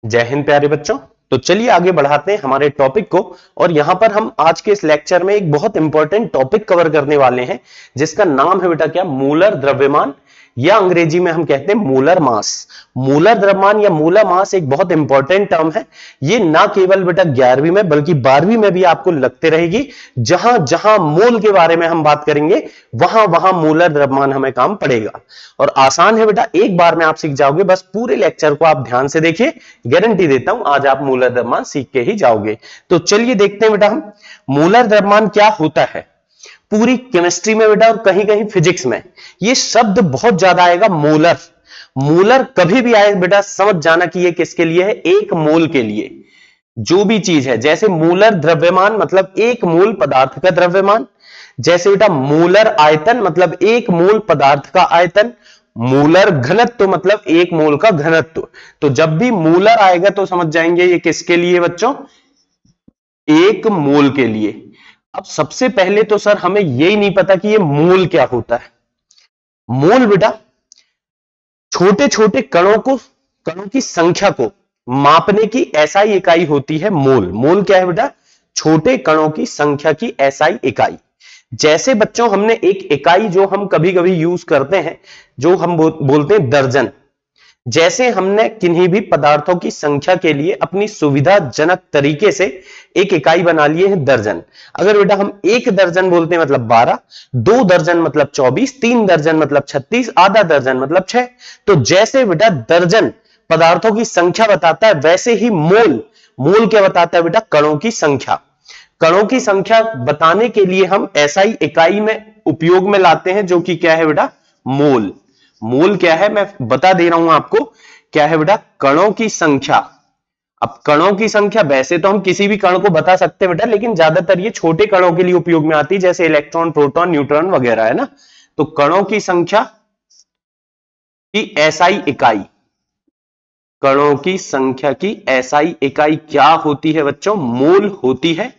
जय हिंद प्यारे बच्चों। तो चलिए आगे बढ़ाते हैं हमारे टॉपिक को। और यहां पर हम आज के इस लेक्चर में एक बहुत इंपॉर्टेंट टॉपिक कवर करने वाले हैं, जिसका नाम है बेटा क्या, मूलर द्रव्यमान, या अंग्रेजी में हम कहते हैं मूलर मास। मूलर द्रव्यमान या मूलर मास एक बहुत इंपॉर्टेंट टर्म है। ये ना केवल बेटा 11वीं में बल्कि 12वीं में भी आपको लगते रहेगी। जहां जहां मूल के बारे में हम बात करेंगे वहां वहां मूलर द्रव्यमान हमें काम पड़ेगा। और आसान है बेटा, एक बार में आप सीख जाओगे। बस पूरे लेक्चर को आप ध्यान से देखिए, गारंटी देता हूं आज आप मूलर द्रव्यमान सीख के ही जाओगे। तो चलिए देखते हैं बेटा हम मूलर द्रव्यमान क्या होता है। पूरी केमिस्ट्री में बेटा और कहीं कहीं फिजिक्स में ये शब्द बहुत ज्यादा आएगा, मूलर। मूलर कभी भी आए बेटा समझ जाना कि ये किसके लिए है, एक मोल के लिए। जो भी चीज है, जैसे मूलर द्रव्यमान मतलब एक मूल पदार्थ का द्रव्यमान, जैसे बेटा मूलर आयतन मतलब एक मूल पदार्थ का आयतन, मूलर घनत्व मतलब एक मोल का घनत्व। तो जब भी मूलर आएगा तो समझ जाएंगे ये किसके लिए बच्चों, एक मोल के लिए। अब सबसे पहले तो सर हमें यही नहीं पता कि ये मोल क्या होता है। मोल बेटा छोटे छोटे कणों की संख्या को मापने की एसआई इकाई होती है मोल। मोल क्या है बेटा, छोटे कणों की संख्या की एसआई इकाई। जैसे बच्चों हमने एक इकाई जो हम कभी कभी यूज करते हैं, जो हम बोलते हैं दर्जन। जैसे हमने किन्हीं भी पदार्थों की संख्या के लिए अपनी सुविधाजनक तरीके से एक इकाई बना लिए है दर्जन। अगर बेटा हम एक दर्जन बोलते हैं मतलब 12, 2 दर्जन मतलब 24, 3 दर्जन मतलब 36, आधा दर्जन मतलब 6। तो जैसे बेटा दर्जन पदार्थों की संख्या बताता है, वैसे ही मोल, मोल क्या बताता है बेटा, कणों की संख्या। कणों की संख्या बताने के लिए हम एसआई इकाई में उपयोग में लाते हैं, जो कि क्या है बेटा, मोल। मोल क्या है मैं बता दे रहा हूं आपको, क्या है बेटा, कणों की संख्या। अब कणों की संख्या वैसे तो हम किसी भी कण को बता सकते हैं बेटा, लेकिन ज्यादातर ये छोटे कणों के लिए उपयोग में आती है, जैसे इलेक्ट्रॉन, प्रोटॉन, न्यूट्रॉन वगैरह, है ना। तो कणों की संख्या की एसआई इकाई, कणों की संख्या की एसआई इकाई क्या होती है बच्चों, मोल होती है।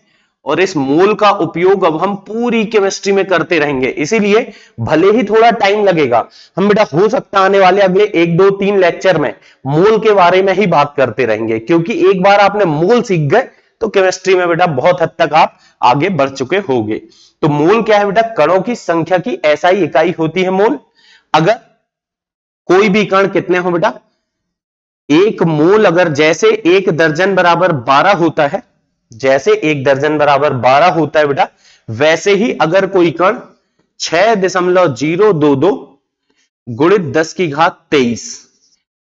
और इस मोल का उपयोग अब हम पूरी केमिस्ट्री में करते रहेंगे। इसीलिए भले ही थोड़ा टाइम लगेगा, हम बेटा हो सकता आने वाले अगले 1 2 3 लेक्चर में मोल के बारे में ही बात करते रहेंगे, क्योंकि एक बार आपने मोल सीख गए तो केमिस्ट्री में बेटा बहुत हद तक आप आगे बढ़ चुके होंगे। तो मोल क्या है बेटा, कणों की संख्या की एसआई इकाई होती है मोल। अगर कोई भी कण कितने हो बेटा, एक मोल, अगर जैसे एक दर्जन बराबर 12 होता है, जैसे एक दर्जन बराबर 12 होता है बेटा, वैसे ही अगर कोई कण 6.022 गुणित 10 की घात 23,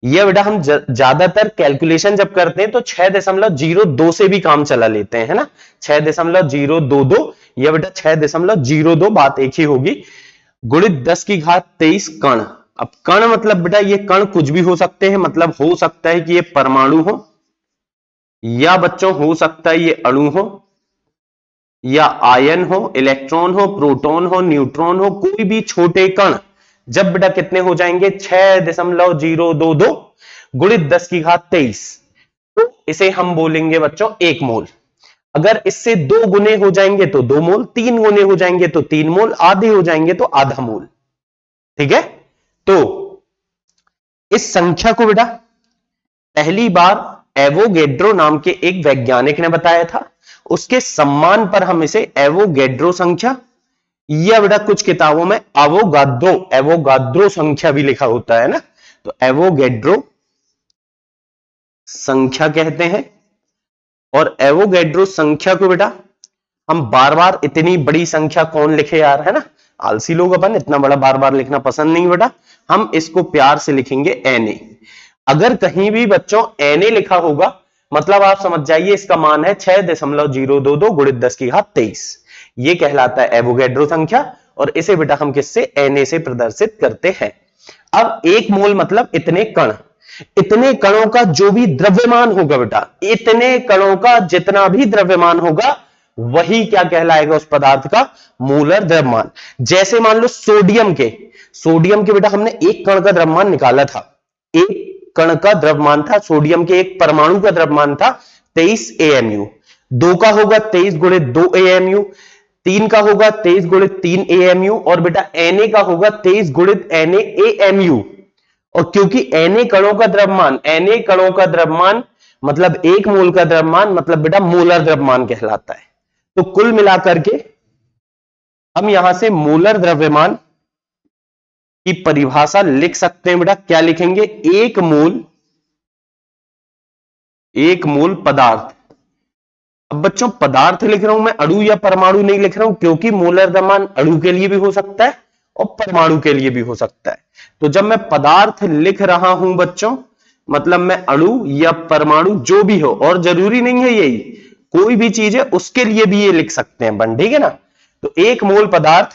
यह बेटा हम ज्यादातर कैलकुलेशन जब करते हैं तो 6.02 से भी काम चला लेते हैं, है ना। 6.022, यह बेटा 6.02, बात एक ही होगी, गुणित 10 की घात 23 कण। अब कण मतलब बेटा ये कण कुछ भी हो सकते हैं, मतलब हो सकता है कि ये परमाणु हो, या बच्चों हो सकता है ये अणु हो, या आयन हो, इलेक्ट्रॉन हो, प्रोटॉन हो, न्यूट्रॉन हो, कोई भी छोटे कण जब बेटा कितने हो जाएंगे, 6.022 गुणित 10 की घात 23, तो इसे हम बोलेंगे बच्चों एक मोल। अगर इससे 2 गुने हो जाएंगे तो 2 मोल, 3 गुने हो जाएंगे तो 3 मोल, आधे हो जाएंगे तो आधा मोल। ठीक है। तो इस संख्या को बेटा पहली बार एवोगेड्रो नाम के एक वैज्ञानिक ने बताया था। उसके सम्मान पर हम इसे एवोगेड्रो संख्या, या बेटा कुछ किताबों में एवोगाद्रो संख्या भी लिखा होता है ना, तो एवोगेड्रो संख्या कहते हैं। और एवोगेड्रो संख्या को बेटा हम बार बार, इतनी बड़ी संख्या कौन लिखे यार, है ना, आलसी लोग अपन, इतना बड़ा बार बार लिखना पसंद नहीं बेटा। हम इसको प्यार से लिखेंगे Na। अगर कहीं भी बच्चों Na लिखा होगा मतलब आप समझ जाइए इसका मान है 6.022 गुणित 10 की घात 23। ये कहलाता है एवोगेड्रो संख्या, और इसे बेटा हम किससे, Na से प्रदर्शित करते हैं। अब एक मोल मतलब इतने कण, इतने कणों का जो भी द्रव्यमान होगा बेटा, इतने कणों का जितना भी द्रव्यमान होगा वही क्या कहलाएगा, उस पदार्थ का मूलर द्रव्यमान। जैसे मान लो सोडियम के बेटा हमने एक कण का द्रव्यमान निकाला था, एक कण का द्रव्यमान था सोडियम के, एक परमाणु का द्रव्यमान था 23 AMU। 2 का होगा 23 गुणित 2 AMU, 3 का होगा 23 गुणित 3 AMU, और बेटा Na का होगा 23 गुणित Na AMU। और क्योंकि Na कणों का द्रव्यमान मतलब 1 मोल का द्रव्यमान मतलब बेटा मोलर द्रव्यमान कहलाता है। तो कुल मिलाकर के हम यहां से मोलर द्रव्यमान की परिभाषा लिख सकते हैं बेटा। क्या लिखेंगे? 1 मोल पदार्थ। अब बच्चों पदार्थ लिख रहा हूं मैं, अणु या परमाणु नहीं लिख रहा हूं, क्योंकि मोलर द्रव्यमान अणु के लिए भी हो सकता है और परमाणु के लिए भी हो सकता है। तो जब मैं पदार्थ लिख रहा हूं बच्चों, मतलब मैं अणु या परमाणु जो भी हो, और जरूरी नहीं है यही, कोई भी चीज है उसके लिए भी ये लिख सकते हैं बन, ठीक है ना। तो 1 मोल पदार्थ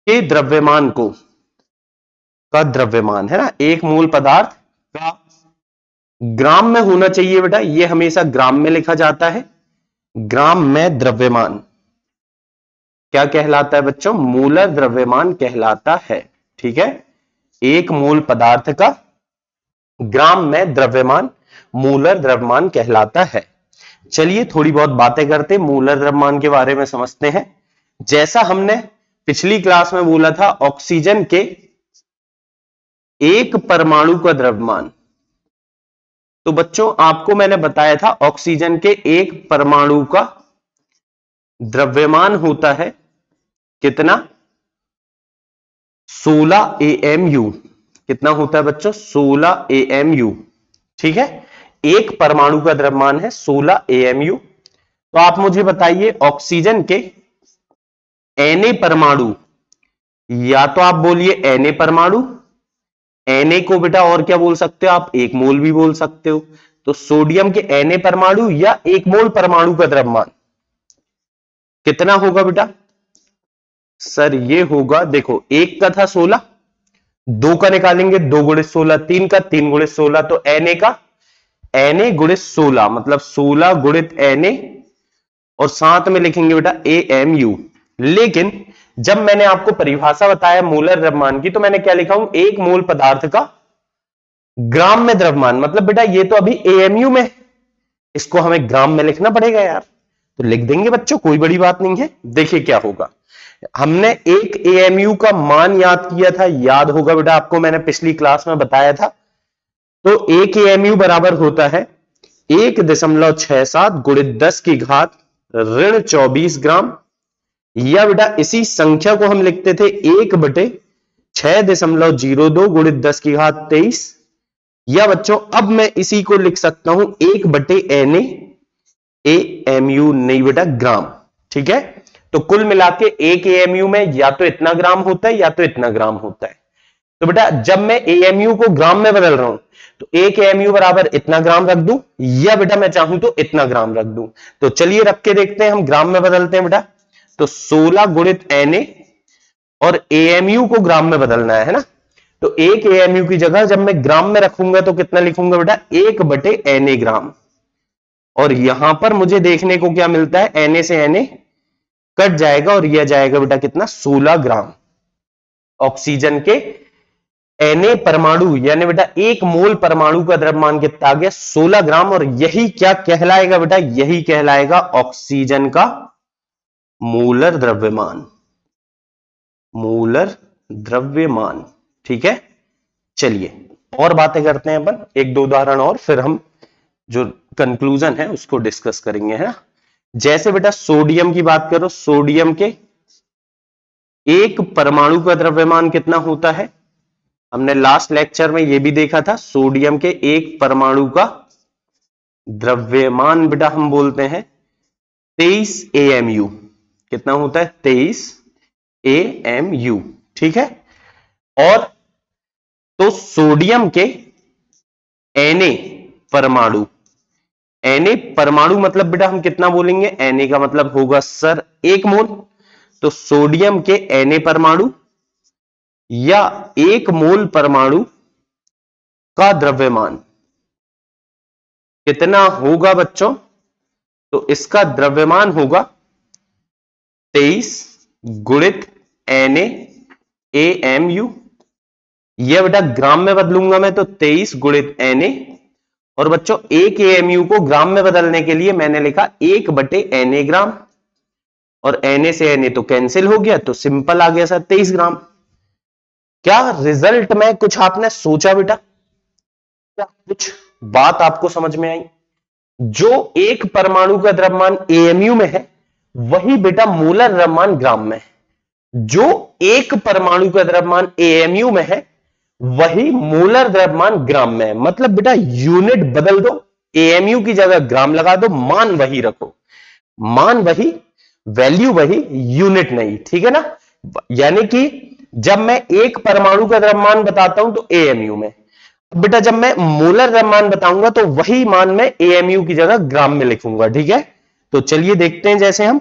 के द्रव्यमान को, का द्रव्यमान है ना, 1 मोल पदार्थ का ग्राम में होना चाहिए बेटा, ये हमेशा ग्राम में लिखा जाता है। ग्राम में द्रव्यमान क्या कहलाता है बच्चों? मोलर द्रव्यमान कहलाता है, ठीक है। 1 मोल पदार्थ का ग्राम में द्रव्यमान मोलर द्रव्यमान कहलाता है। चलिए थोड़ी बहुत बातें करते मोलर द्रव्यमान के बारे में समझते हैं। जैसा हमने पिछली क्लास में बोला था, ऑक्सीजन के एक परमाणु का द्रव्यमान, तो बच्चों आपको मैंने बताया था ऑक्सीजन के एक परमाणु का द्रव्यमान होता है कितना? 16 AMU। कितना होता है बच्चों? 16 AMU, ठीक है। एक परमाणु का द्रव्यमान है 16 AMU। तो आप मुझे बताइए ऑक्सीजन के Na परमाणु, या तो आप बोलिए Na परमाणु, Na को बेटा और क्या बोल सकते हो आप? 1 मोल भी बोल सकते हो। तो सोडियम के Na परमाणु या 1 मोल परमाणु का द्रव्यमान कितना होगा बेटा? सर ये होगा, देखो एक का था 16, 2 का निकालेंगे 2 गुणित 16, 3 का 3 गुणित 16, तो Na का Na गुणित 16 मतलब 16 गुणित Na, और साथ में लिखेंगे बेटा AMU। लेकिन जब मैंने आपको परिभाषा बताया मोलर द्रव्यमान की, तो मैंने क्या लिखा हूं? 1 मोल पदार्थ का ग्राम में द्रव्यमान, मतलब बेटा ये तो अभी AMU में, इसको हमें ग्राम में लिखना पड़ेगा यार। तो लिख देंगे बच्चों, कोई बड़ी बात नहीं है। देखिए क्या होगा, हमने एक AMU का मान याद किया था, याद होगा बेटा आपको, मैंने पिछली क्लास में बताया था। तो 1 AMU बराबर होता है 1.67 गुणित 10 की घात ऋण 24 ग्राम, या बेटा इसी संख्या को हम लिखते थे 1/6.02 गुणित 10 की घात 23, या बच्चों अब मैं इसी को लिख सकता हूं 1/Na AMU, नहीं बेटा ग्राम, ठीक है। तो कुल मिला के 1 AMU में या तो इतना ग्राम होता है या तो इतना ग्राम होता है। तो बेटा जब मैं AMU को ग्राम में बदल रहा हूं, तो 1 AMU बराबर इतना ग्राम रख दूं, या बेटा मैं चाहूं तो इतना ग्राम रख दूं। तो चलिए रख के देखते हैं, हम ग्राम में बदलते हैं बेटा। तो 16 गुणित Na, और AMU को ग्राम में बदलना है ना। तो 1 AMU की जगह जब मैं ग्राम में रखूंगा तो कितना लिखूंगा बेटा? 1/Na ग्राम। और यहां पर मुझे देखने को क्या मिलता है? Na से Na कट जाएगा और यह जाएगा बेटा कितना? 16 ग्राम। ऑक्सीजन के Na परमाणु यानी बेटा 1 मोल परमाणु का द्रव्यमान कितना आ गया? 16 ग्राम। और यही क्या कहलाएगा बेटा? यही कहलाएगा ऑक्सीजन का मोलर द्रव्यमान। मोलर द्रव्यमान, ठीक है। चलिए और बातें करते हैं अपन, एक दो उदाहरण और, फिर हम जो कंक्लूजन है उसको डिस्कस करेंगे, है ना। जैसे बेटा सोडियम की बात करो, सोडियम के एक परमाणु का द्रव्यमान कितना होता है? हमने लास्ट लेक्चर में यह भी देखा था, सोडियम के एक परमाणु का द्रव्यमान बेटा हम बोलते हैं 23 AMU। कितना होता है? 23 AMU, ठीक है। और तो सोडियम के Na परमाणु, Na परमाणु मतलब बेटा हम कितना बोलेंगे? Na का मतलब होगा सर 1 मोल। तो सोडियम के Na परमाणु या 1 मोल परमाणु का द्रव्यमान कितना होगा बच्चों? तो इसका द्रव्यमान होगा 23 गुणित Na AMU। यह बेटा ग्राम में बदलूंगा मैं तो 23 गुणित Na, और बच्चों 1 AMU को ग्राम में बदलने के लिए मैंने लिखा 1/Na ग्राम, और Na से Na तो कैंसिल हो गया, तो सिंपल आ गया सर 23 ग्राम। क्या रिजल्ट में कुछ आपने सोचा बेटा? क्या कुछ बात आपको समझ में आई? जो एक परमाणु का द्रव्यमान एएमयू में है वही बेटा मोलर द्रव्यमान ग्राम में है। जो एक परमाणु का द्रव्यमान एएमयू में है वही मोलर द्रव्यमान ग्राम में है। मतलब बेटा यूनिट बदल दो, एएमयू की जगह ग्राम लगा दो, मान वही रखो, मान वही, वैल्यू वही, यूनिट नहीं। ठीक है ना? यानी कि जब मैं एक परमाणु का द्रव्यमान बताता हूं तो एएमयू में, बेटा जब मैं मोलर द्रव्यमान बताऊंगा तो वही मान मैं एएमयू की जगह ग्राम में लिखूंगा। ठीक है? तो चलिए देखते हैं। जैसे हम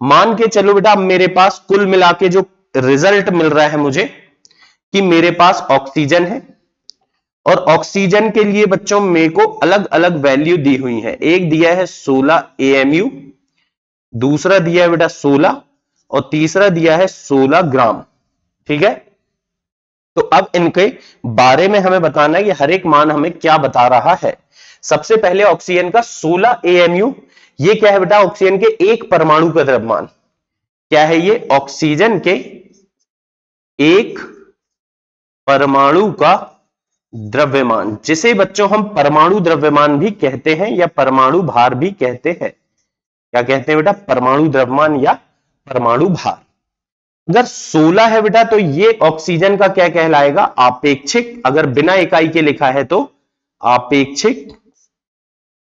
मान के चलो बेटा, अब मेरे पास कुल मिला के जो रिजल्ट मिल रहा है मुझे, कि मेरे पास ऑक्सीजन है और ऑक्सीजन के लिए बच्चों मेरे को अलग अलग वैल्यू दी हुई है। एक दिया है 16 एएमयू, दूसरा दिया है बेटा 16 और तीसरा दिया है 16 ग्राम। ठीक है? तो अब इनके बारे में हमें बताना है कि हर एक मान हमें क्या बता रहा है। सबसे पहले ऑक्सीजन का 16 एएमयू, ये क्या है बेटा? ऑक्सीजन के एक परमाणु का द्रव्यमान। क्या है ये? ऑक्सीजन के एक परमाणु का द्रव्यमान, जिसे बच्चों हम परमाणु द्रव्यमान भी कहते हैं या परमाणु भार भी कहते हैं। क्या कहते हैं बेटा? परमाणु द्रव्यमान या परमाणु भार। अगर 16 है बेटा तो ये ऑक्सीजन का क्या कहलाएगा? आपेक्षिक। अगर बिना इकाई के लिखा है तो आपेक्षिक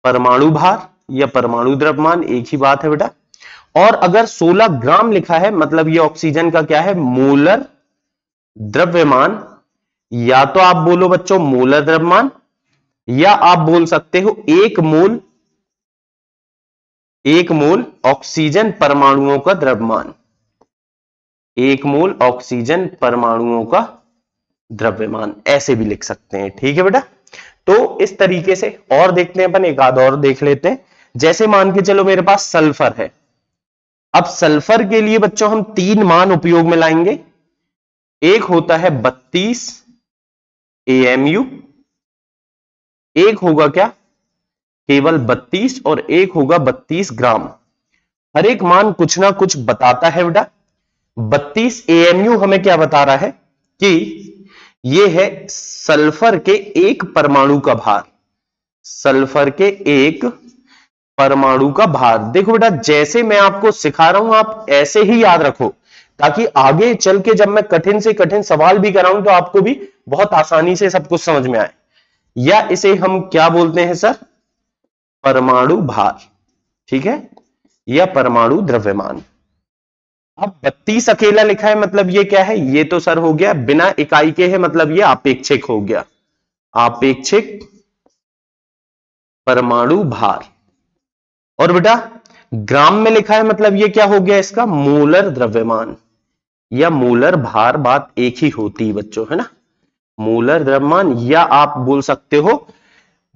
परमाणु भार या परमाणु द्रव्यमान, एक ही बात है बेटा। और अगर 16 ग्राम लिखा है मतलब ये ऑक्सीजन का क्या है? मोलर द्रव्यमान। या तो आप बोलो बच्चों मोलर द्रव्यमान, या आप बोल सकते हो एक मोल ऑक्सीजन परमाणुओं का द्रव्यमान। एक मोल ऑक्सीजन परमाणुओं का द्रव्यमान, ऐसे भी लिख सकते हैं। ठीक है बेटा? तो इस तरीके से और देखते हैं अपन, एक आध और देख लेते हैं। जैसे मान के चलो मेरे पास सल्फर है। अब सल्फर के लिए बच्चों हम तीन मान उपयोग में लाएंगे। एक होता है 32 एएमयू, एक होगा क्या? केवल 32, और एक होगा 32 ग्राम। हर एक मान कुछ ना कुछ बताता है बेटा। 32 एएमयू हमें क्या बता रहा है? कि यह है सल्फर के एक परमाणु का भार। सल्फर के एक परमाणु का भार। देखो बेटा, जैसे मैं आपको सिखा रहा हूं आप ऐसे ही याद रखो, ताकि आगे चल के जब मैं कठिन से कठिन सवाल भी कराऊं तो आपको भी बहुत आसानी से सब कुछ समझ में आए। या इसे हम क्या बोलते हैं सर? परमाणु भार। ठीक है? या परमाणु द्रव्यमान। अब 32 अकेला लिखा है मतलब ये क्या है? ये तो सर हो गया बिना इकाई के है, मतलब ये आपेक्षिक हो गया। आपेक्षिक परमाणु भार। और बेटा ग्राम में लिखा है मतलब ये क्या हो गया? इसका मोलर द्रव्यमान या मोलर भार। बात एक ही होती है बच्चों, है ना? मोलर द्रव्यमान, या आप बोल सकते हो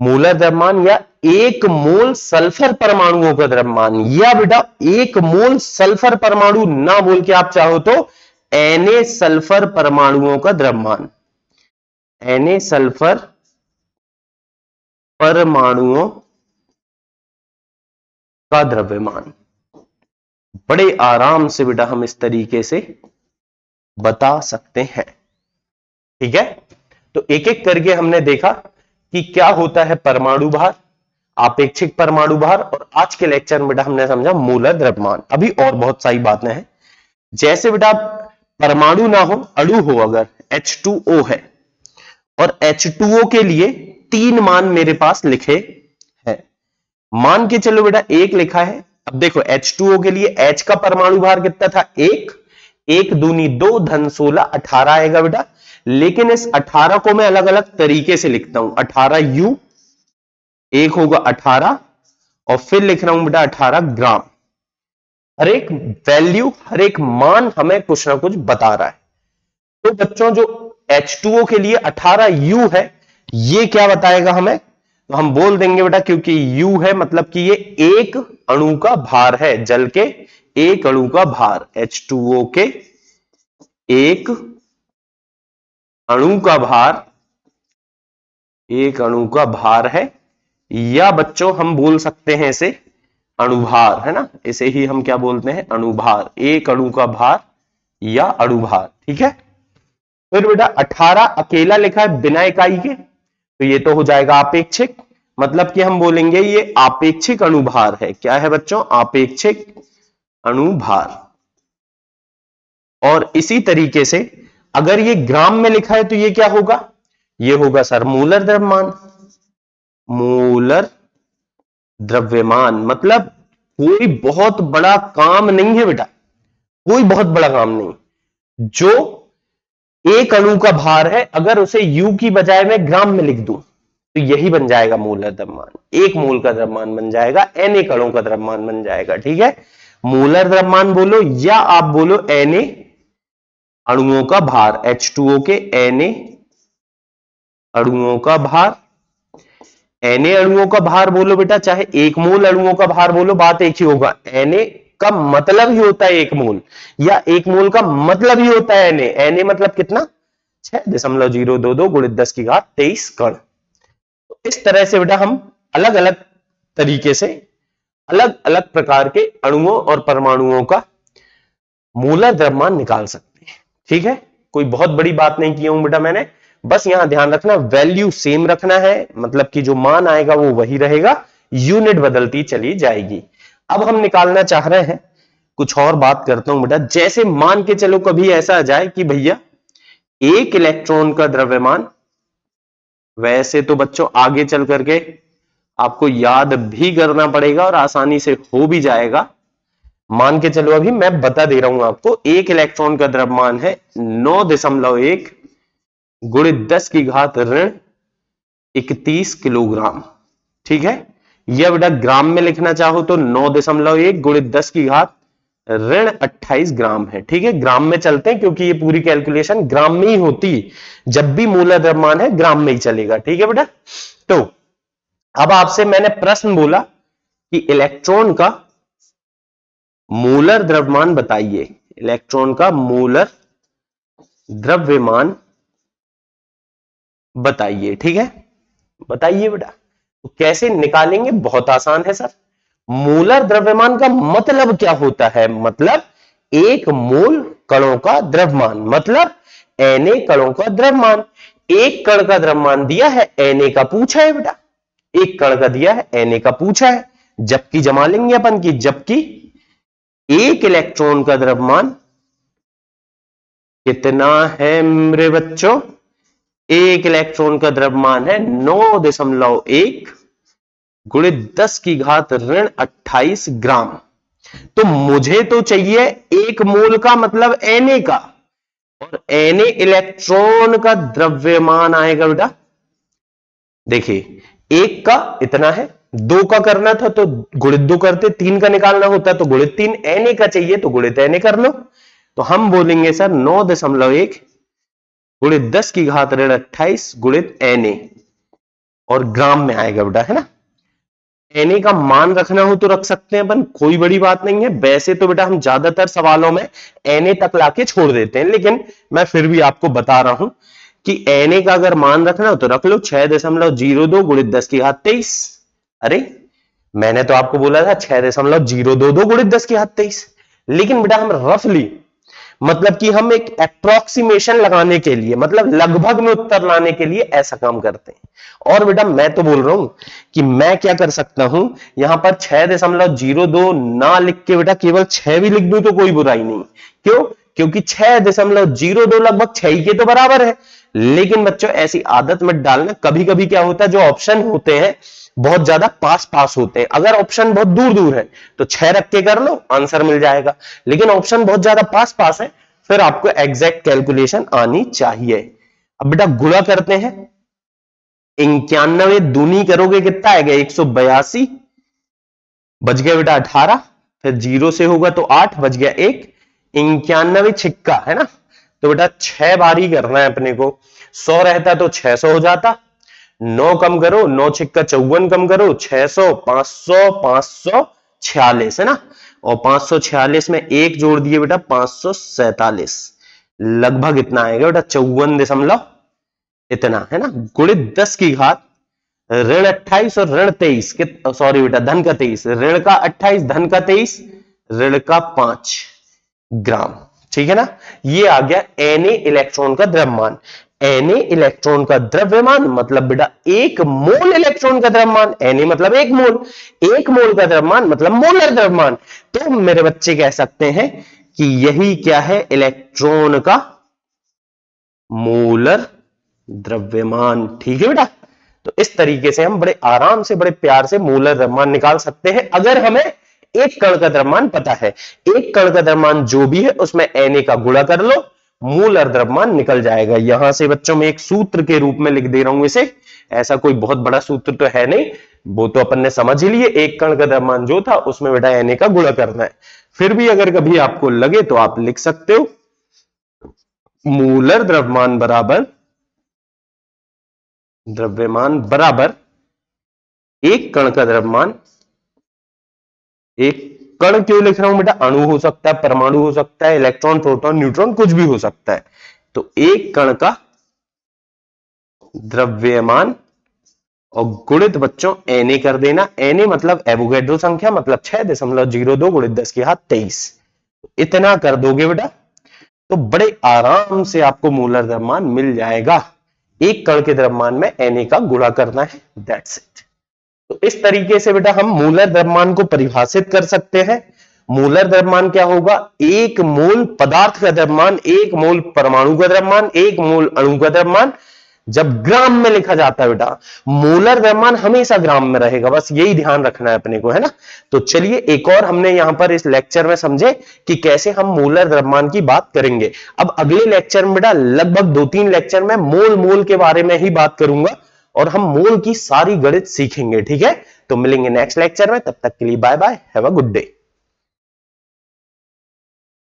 मोलर द्रव्यमान, या एक मोल सल्फर परमाणुओं का द्रव्यमान। या बेटा एक मोल सल्फर परमाणु ना बोल के आप चाहो तो Na सल्फर परमाणुओं का द्रव्यमान। Na सल्फर परमाणुओं का द्रव्यमान। बड़े आराम से बेटा हम इस तरीके से बता सकते हैं। ठीक है? तो एक एक करके हमने देखा कि क्या होता है परमाणु भार, आपेक्षिक परमाणु भार, और आज के लेक्चर में बेटा हमने समझा मोलर द्रव्यमान। अभी और बहुत सारी बातें हैं। जैसे बेटा परमाणु ना हो, अणु हो, अगर H2O है और H2O के लिए तीन मान मेरे पास लिखे हैं। मान के चलो बेटा एक लिखा है। अब देखो H2O के लिए H का परमाणु भार कितना था? एक। एक दूनी दो, धन 16, 18 आएगा बेटा। लेकिन इस 18 को मैं अलग अलग तरीके से लिखता हूं। 18U, एक होगा 18, और फिर लिख रहा हूं बेटा 18 ग्राम। हर एक वैल्यू, हर एक मान हमें कुछ ना कुछ बता रहा है। तो बच्चों जो H2O के लिए 18U है, ये क्या बताएगा हमें? तो हम बोल देंगे बेटा, क्योंकि U है मतलब कि ये एक अणु का भार है, जल के एक अणु का भार। H2O के एक अणु का भार, एक अणु का भार है। या बच्चों हम बोल सकते हैं इसे अणुभार, है ना? इसे ही हम क्या बोलते हैं? अणुभार। एक अणु का भार या अणुभार। ठीक है? फिर बेटा 18 अकेला लिखा है बिना इकाई के, तो ये तो हो जाएगा आपेक्षिक। मतलब कि हम बोलेंगे ये आपेक्षिक अणुभार है। क्या है बच्चों? आपेक्षिक अणुभार। और इसी तरीके से अगर ये ग्राम में लिखा है तो ये क्या होगा? ये होगा सर मूलर द्रव्यमान। मूलर द्रव्यमान मतलब कोई बहुत बड़ा काम नहीं है बेटा, कोई बहुत बड़ा काम नहीं। जो एक अणु का भार है, अगर उसे यू की बजाय मैं ग्राम में लिख दूं तो यही बन जाएगा मूलर द्रव्यमान। एक मोल का द्रव्यमान बन जाएगा, एन एक अणु का द्रव्यमान बन जाएगा। ठीक है, मूलर द्रव्यमान बोलो या आप बोलो एन ए अणुओं का भार, H2O के एन ए अणुओं का भार। एन ए अणुओं का भार बोलो बेटा, चाहे एक मोल अणुओं का भार बोलो, बात एक ही होगा। एन ए का मतलब ही होता है एक मोल, या एक मोल का मतलब ही होता है एन ए। एन ए मतलब कितना? 6.022 गुणित 10 की घात 23 कण। तो इस तरह से बेटा हम अलग अलग तरीके से अलग अलग प्रकार के अणुओं और परमाणुओं का मूलर द्रव्यमान निकाल सकते हैं। ठीक है, कोई बहुत बड़ी बात नहीं की हूं बेटा मैंने, बस यहां ध्यान रखना वैल्यू सेम रखना है, मतलब कि जो मान आएगा वो वही रहेगा, यूनिट बदलती चली जाएगी। अब हम निकालना चाह रहे हैं, कुछ और बात करता हूं बेटा। जैसे मान के चलो कभी ऐसा आ जाए कि भैया एक इलेक्ट्रॉन का द्रव्यमान, वैसे तो बच्चों आगे चल करके आपको याद भी करना पड़ेगा और आसानी से हो भी जाएगा। मान के चलो अभी मैं बता दे रहा हूं आपको, एक इलेक्ट्रॉन का द्रव्यमान है 9.1 गुणित 10 की घात ऋण 31 किलोग्राम। ठीक है, यह बेटा ग्राम में लिखना चाहो तो 9.1 गुणित 10 की घात ऋण 28 ग्राम है। ठीक है, ग्राम में चलते हैं क्योंकि ये पूरी कैलकुलेशन ग्राम में ही होती, जब भी मूलर द्रव्यमान है ग्राम में ही चलेगा। ठीक है बेटा, तो अब आपसे मैंने प्रश्न बोला कि इलेक्ट्रॉन का मूलर द्रव्यमान बताइए। इलेक्ट्रॉन का मूलर द्रव्यमान बताइए। ठीक है, बताइए बेटा। तो कैसे निकालेंगे? बहुत आसान है सर। मूलर द्रव्यमान का मतलब क्या होता है? मतलब एक मोल कणों का द्रव्यमान, मतलब Na कणों का द्रव्यमान। एक कण का द्रव्यमान दिया है, Na का पूछा है बेटा, एक कण का दिया है, Na का पूछा है। जबकि जमा लेंगे अपन की, जबकि एक इलेक्ट्रॉन का द्रव्यमान कितना है मेरे बच्चों? एक इलेक्ट्रॉन का द्रव्यमान है 9.1 गुणित 10 की घात ऋण 28 ग्राम। तो मुझे तो चाहिए एक मोल का मतलब Na का, और Na इलेक्ट्रॉन का द्रव्यमान आएगा बेटा। देखिए, एक का इतना है, दो का करना था तो गुणित दो करते, तीन का निकालना होता तो गुणित तीन, Na का चाहिए तो गुणित Na कर लो। तो हम बोलेंगे सर 9.1 गुणित 10 की घात ऋण 28 गुणित Na, और ग्राम में आएगा बेटा, है ना। Na का मान रखना हो तो रख सकते हैं अपन, कोई बड़ी बात नहीं है। वैसे तो बेटा हम ज्यादातर सवालों में Na तक लाके छोड़ देते हैं, लेकिन मैं फिर भी आपको बता रहा हूं कि Na का अगर मान रखना हो तो रख लो 6.02 गुणित 10 की घात 23। अरे मैंने तो आपको बोला था 6.022 गुणित 10 की घात 23, लेकिन बेटा हम रफली, मतलब कि हम एक अप्रोक्सीमेशन लगाने के लिए, मतलब लगभग में उत्तर लाने के लिए ऐसा काम करते हैं। और बेटा मैं तो बोल रहा हूं कि मैं क्या कर सकता हूं, यहां पर 6.02 ना लिख के बेटा केवल 6 भी लिख दूं तो कोई बुराई नहीं। क्यों? क्योंकि 6.02 लगभग 6 के तो बराबर है। लेकिन बच्चों ऐसी आदत मत डालना, कभी कभी क्या होता है, जो ऑप्शन होते हैं बहुत ज्यादा पास पास होते हैं। अगर ऑप्शन बहुत दूर दूर है तो 6 रख के कर लो, आंसर मिल जाएगा। लेकिन ऑप्शन बहुत ज्यादा पास पास है, फिर आपको एग्जैक्ट कैलकुलेशन आनी चाहिए। अब बेटा गुणा करते हैं, 91 दूनी करोगे कितना आएगा? 182, बच गया बेटा 18, फिर जीरो से होगा तो 8, बच गया 1, 91 छिक्का, है ना। तो बेटा 6 बारी करना है अपने को। 100 रहता तो 600 हो जाता, 9 कम करो, 9 छिक्का 54 कम करो, 600, 500, 546, है ना। और 546 में एक जोड़ दिए बेटा 547, लगभग इतना आएगा बेटा 54 इतना, है ना। गुणित 10 की घात ऋण 28 और ऋण 23, सॉरी बेटा धन का 23, ऋण का 28 धन का 23 ऋण का 5 ग्राम। ठीक है ना, ये आ गया Na इलेक्ट्रॉन का द्रव्यमान। Na इलेक्ट्रॉन का द्रव्यमान, मतलब बेटा 1 मोल इलेक्ट्रॉन का द्रव्यमान, Na मतलब 1 मोल, 1 मोल का द्रव्यमान मतलब मोलर द्रव्यमान। तो मेरे बच्चे कह सकते हैं कि यही क्या है, इलेक्ट्रॉन का मोलर द्रव्यमान। ठीक है बेटा, तो इस तरीके से हम बड़े आराम से, बड़े प्यार से मोलर द्रव्यमान निकाल सकते हैं, अगर हमें एक कण का द्रव्यमान पता है। एक कण का द्रव्यमान जो भी है उसमें Na का गुणा कर लो, मोलर द्रव्यमान निकल जाएगा। यहां से बच्चों में एक सूत्र के रूप में लिख दे रहा हूं इसे, ऐसा कोई बहुत बड़ा सूत्र तो है नहीं, वो तो अपन ने समझ ही लिए, एक कण का द्रव्यमान जो था उसमें बेटा Na का गुणा करना है। फिर भी अगर कभी आपको लगे तो आप लिख सकते हो, मोलर द्रव्यमान बराबर एक कण का द्रव्यमान। एक कण क्यों लिख रहा हूं बेटा, अणु हो सकता है, परमाणु हो सकता है, इलेक्ट्रॉन, प्रोटॉन, न्यूट्रॉन, कुछ भी हो सकता है। तो एक कण का द्रव्यमान और गुणित बच्चों Na कर देना। Na मतलब एवोगैड्रो संख्या, मतलब 6.02 गुणित 10 की घात 23। इतना कर दोगे बेटा तो बड़े आराम से आपको मोलर द्रव्यमान मिल जाएगा। एक कण के द्रव्यमान में Na का गुणा करना है, दैट्स इट। तो इस तरीके से बेटा हम मोलर द्रव्यमान को परिभाषित कर सकते हैं। मोलर द्रव्यमान क्या होगा, एक मोल पदार्थ का द्रव्यमान, एक मोल परमाणु का द्रव्यमान, एक मोल अणु का द्रव्यमान, जब ग्राम में लिखा जाता है बेटा। मोलर द्रव्यमान हमेशा ग्राम में रहेगा, बस यही ध्यान रखना है अपने को, है ना। तो चलिए एक और हमने यहां पर इस लेक्चर में समझे कि कैसे हम मोलर द्रव्यमान की बात करेंगे। अब अगले लेक्चर में बेटा लगभग 2-3 लेक्चर में मोल के बारे में ही बात करूंगा और हम मोल की सारी गणित सीखेंगे। ठीक है, तो मिलेंगे नेक्स्ट लेक्चर में, तब तक के लिए bye bye, have a good day.